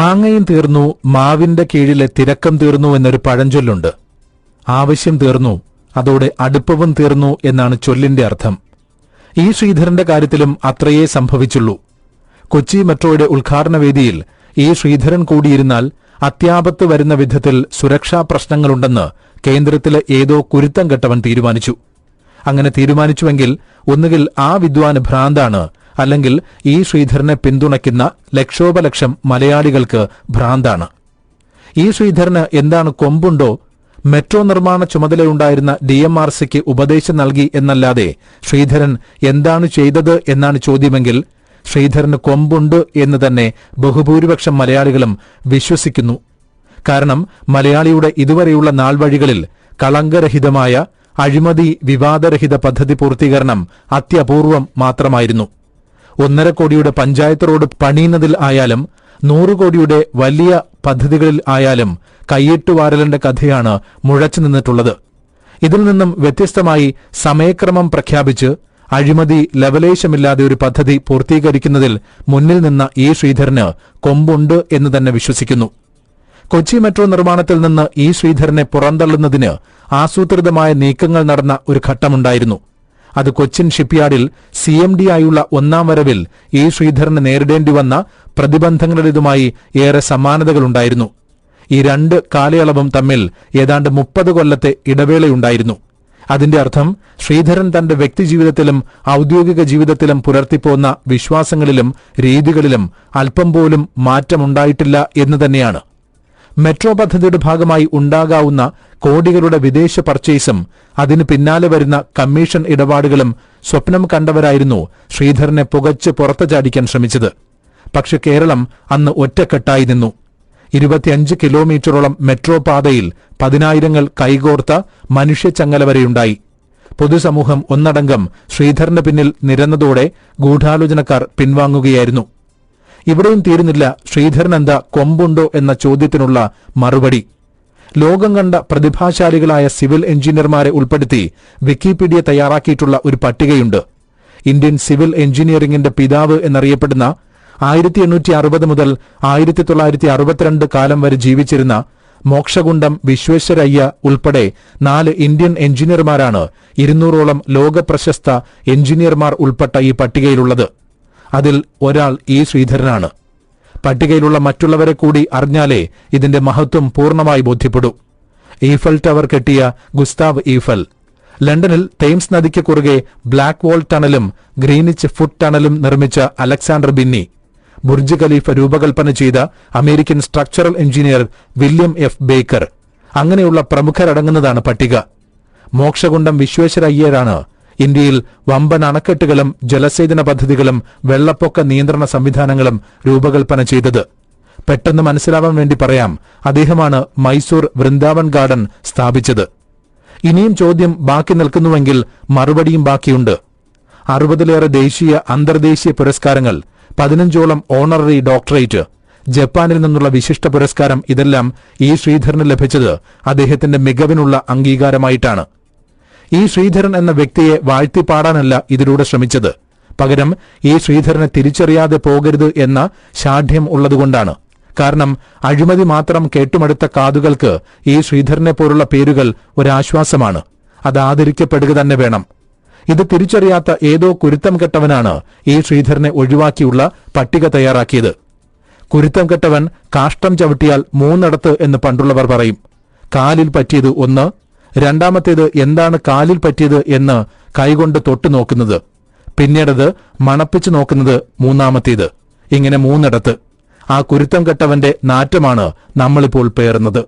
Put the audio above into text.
മാങ്ങയും തീർന്നു, മാവിന്റെ കീഴിലെ തിരക്കം തീർന്നു എന്നൊരു പഴഞ്ചൊല്ലുണ്ട്. ആവശ്യം തീർന്നു, അതോടെ അടുപ്പവും തീർന്നു എന്നാണ് ചൊല്ലിന്റെ അർത്ഥം. ഈ ശ്രീധരന്റെ കാര്യത്തിലും അത്രയേ സംഭവിച്ചുള്ളൂ. കൊച്ചി മെട്രോയുടെ ഉദ്ഘാടന വേദിയിൽ ഈ ശ്രീധരൻ കൂടിയിരുന്നാൽ അത്യാപത്ത് വരുന്ന വിധത്തിൽ സുരക്ഷാ പ്രശ്നങ്ങളുണ്ടെന്ന് കേന്ദ്രത്തിലെ ഏതോ കുരുത്തം കെട്ടവൻ തീരുമാനിച്ചു. അങ്ങനെ തീരുമാനിച്ചുവെങ്കിൽ ഒന്നുകിൽ ആ വിദ്വാന് ഭ്രാന്താണ്, അല്ലെങ്കിൽ ഈ ശ്രീധരനെ പിന്തുണയ്ക്കുന്ന ലക്ഷോപലക്ഷം മലയാളികൾക്ക് ഭ്രാന്താണ്. ഈ ശ്രീധരന് എന്താണ് കൊമ്പുണ്ടോ? മെട്രോ നിർമ്മാണ ചുമതലയുണ്ടായിരുന്ന DMRCക്ക് ഉപദേശം നൽകി എന്നല്ലാതെ ശ്രീധരൻ എന്താണ് ചെയ്തത് എന്നാണ് ചോദ്യമെങ്കിൽ ശ്രീധരന് കൊമ്പുണ്ട് എന്ന് തന്നെ ബഹുഭൂരിപക്ഷം മലയാളികളും വിശ്വസിക്കുന്നു. കാരണം മലയാളിയുടെ ഇതുവരെയുള്ള നാൾവഴികളിൽ കളങ്കരഹിതമായ അഴിമതി വിവാദരഹിത പദ്ധതി പൂർത്തീകരണം അത്യപൂർവം മാത്രമായിരുന്നു. 1.5 കോടിയുടെ പഞ്ചായത്ത് റോഡ് പണിയുന്നതിൽ ആയാലും 100 കോടിയുടെ വലിയ പദ്ധതികളിൽ ആയാലും കൈയിട്ടുവാരലിന്റെ കഥയാണ് മുഴച്ചു നിന്നിട്ടുള്ളത്. ഇതിൽ നിന്നും വ്യത്യസ്തമായി സമയക്രമം പ്രഖ്യാപിച്ച് അഴിമതി ലവലേശമില്ലാതെ ഒരു പദ്ധതി പൂർത്തീകരിക്കുന്നതിൽ മുന്നിൽ നിന്ന ഈ ശ്രീധരന് കൊമ്പുണ്ട് എന്ന് തന്നെ വിശ്വസിക്കുന്നു. കൊച്ചി മെട്രോ നിർമ്മാണത്തിൽ നിന്ന് ഈ ശ്രീധരനെ പുറന്തള്ളുന്നതിന് ആസൂത്രിതമായ നീക്കങ്ങൾ നടന്ന ഒരു ഘട്ടമുണ്ടായിരുന്നു. അത് കൊച്ചിൻ ഷിപ്പ്യാർഡിൽ CMD ആയുള്ള 1ാം വരവിൽ ഈ ശ്രീധരന് നേരിടേണ്ടി വന്ന പ്രതിബന്ധങ്ങളുടേതുമായി ഏറെ സമാനതകളുണ്ടായിരുന്നു. ഈ 2 കാലയളവും തമ്മിൽ ഏതാണ്ട് 30 കൊല്ലത്തെ ഇടവേളയുണ്ടായിരുന്നു. അതിന്റെ അർത്ഥം ശ്രീധരൻ തന്റെ വ്യക്തിജീവിതത്തിലും ഔദ്യോഗിക ജീവിതത്തിലും പുലർത്തിപ്പോന്ന വിശ്വാസങ്ങളിലും രീതികളിലും അല്പം പോലും മാറ്റമുണ്ടായിട്ടില്ല എന്ന് തന്നെയാണ്. മെട്രോ പദ്ധതിയുടെ ഭാഗമായി ഉണ്ടാകാവുന്ന കോടികളുടെ വിദേശ പർച്ചേസും അതിന് പിന്നാലെ വരുന്ന കമ്മീഷൻ ഇടപാടുകളും സ്വപ്നം കണ്ടവരായിരുന്നു ശ്രീധരനെ പുകച്ച് പുറത്തു ചാടിക്കാൻ ശ്രമിച്ചത്. പക്ഷെ കേരളം അന്ന് ഒറ്റക്കെട്ടായി നിന്നു. 25 കിലോമീറ്ററോളം മെട്രോ പാതയിൽ 10,000 കൈകോർത്ത മനുഷ്യച്ചങ്ങല വരെയുണ്ടായി. പൊതുസമൂഹം ഒന്നടങ്കം ശ്രീധരന് പിന്നിൽ നിരന്നതോടെ ഗൂഢാലോചനക്കാർ പിൻവാങ്ങുകയായിരുന്നു. ഇവിടെയും തീരുന്നില്ല ശ്രീധരൻ എന്താ കൊമ്പുണ്ടോ എന്ന ചോദ്യത്തിനുള്ള മറുപടി. ലോകം കണ്ട പ്രതിഭാശാലികളായ സിവിൽ എഞ്ചിനീയർമാരെ ഉൾപ്പെടുത്തി വിക്കിപീഡിയ തയ്യാറാക്കിയിട്ടുള്ള ഒരു പട്ടികയുണ്ട്. ഇന്ത്യൻ സിവിൽ എഞ്ചിനീയറിംഗിന്റെ പിതാവ് എന്നറിയപ്പെടുന്ന 1860 മുതൽ 1962 കാലം വരെ ജീവിച്ചിരുന്ന മോക്ഷഗുണ്ടം വിശ്വേശ്വരയ്യ ഉൾപ്പെടെ 4 ഇന്ത്യൻ എഞ്ചിനീയർമാരാണ് 200ഓളം ലോകപ്രശസ്ത എഞ്ചിനീയർമാർ ഉൾപ്പെട്ട ഈ പട്ടികയിലുള്ളത്. അതിൽ ഒരാൾ ഈ ശ്രീധരനാണ്. പട്ടികയിലുള്ള മറ്റുള്ളവരെ കൂടി അറിഞ്ഞാലേ ഇതിന്റെ മഹത്വം പൂർണ്ണമായി ബോധ്യപ്പെടൂ. ഈഫൽ ടവർ കെട്ടിയ ഗുസ്താവ് ഈഫൽ, ലണ്ടനിൽ തെയിംസ് നദിക്ക് കുറുകെ ബ്ലാക്ക് വാൾ ടണലും ഗ്രീനിച്ച് ഫുട് ടണലും നിർമ്മിച്ച അലക്സാണ്ടർ ബിന്നി, ബുർജ് ഖലീഫ രൂപകൽപ്പന ചെയ്ത American structural engineer William F Baker, അങ്ങനെയുള്ള പ്രമുഖരടങ്ങുന്നതാണ് പട്ടിക. മോക്ഷഗുണ്ടം വിശ്വേശ്വരയ്യരാണ് ഇന്ത്യയിൽ വമ്പൻ അണക്കെട്ടുകളും ജലസേചന പദ്ധതികളും വെള്ളപ്പൊക്ക നിയന്ത്രണ സംവിധാനങ്ങളും രൂപകൽപ്പന ചെയ്തത്. പെട്ടെന്ന് മനസ്സിലാവാൻ വേണ്ടി പറയാം, അദ്ദേഹമാണ് മൈസൂർ വൃന്ദാവൻ ഗാർഡൻ സ്ഥാപിച്ചത്. ഇനിയും ചോദ്യം ബാക്കി നിൽക്കുന്നുവെങ്കിൽ മറുപടിയും ബാക്കിയുണ്ട്. 60ലേറെ ദേശീയ അന്തർദേശീയ പുരസ്കാരങ്ങൾ, 15ഓളം ഓണററി ഡോക്ടറേറ്റ്, ജപ്പാനിൽ നിന്നുള്ള വിശിഷ്ട പുരസ്കാരം, ഇതെല്ലാം ഈ ശ്രീധരന് ലഭിച്ചത് അദ്ദേഹത്തിന്റെ മികവിനുള്ള അംഗീകാരമായിട്ടാണ്. ഈ ശ്രീധരൻ എന്ന വ്യക്തിയെ വാഴ്ത്തിപ്പാടാനല്ല ഇതിലൂടെ ശ്രമിച്ചത്. പകരം ഈ ശ്രീധരനെ തിരിച്ചറിയാതെ പോകരുത് എന്ന ശാഠ്യം ഉള്ളതുകൊണ്ടാണ്. കാരണം അഴിമതി മാത്രം കേട്ടുമടുത്ത കാതുകൾക്ക് ഈ ശ്രീധരനെ പോലുള്ള പേരുകൾ ഒരാശ്വാസമാണ്. അത് ആദരിക്കപ്പെടുക തന്നെ വേണം. ഇത് തിരിച്ചറിയാത്ത ഏതോ കുരുത്തം കെട്ടവനാണ് ഈ ശ്രീധരനെ ഒഴിവാക്കിയുള്ള പട്ടിക തയ്യാറാക്കിയത്. കുരുത്തം കെട്ടവൻ കാഷ്ടം ചവിട്ടിയാൽ 3 എന്ന് പണ്ടുള്ളവർ പറയും. കാലിൽ പറ്റിയത് 1, രണ്ടാമത്തേത് എന്താണ് കാലിൽ പറ്റിയത് എന്ന് കൈകൊണ്ട് തൊട്ടു നോക്കുന്നത്, പിന്നീടത് മണപ്പിച്ചു നോക്കുന്നത് 3ാമത്തേത്. ഇങ്ങനെ 3 ആ കുരുത്തം കെട്ടവന്റെ നാറ്റമാണ് നമ്മളിപ്പോൾ പേറുന്നത്.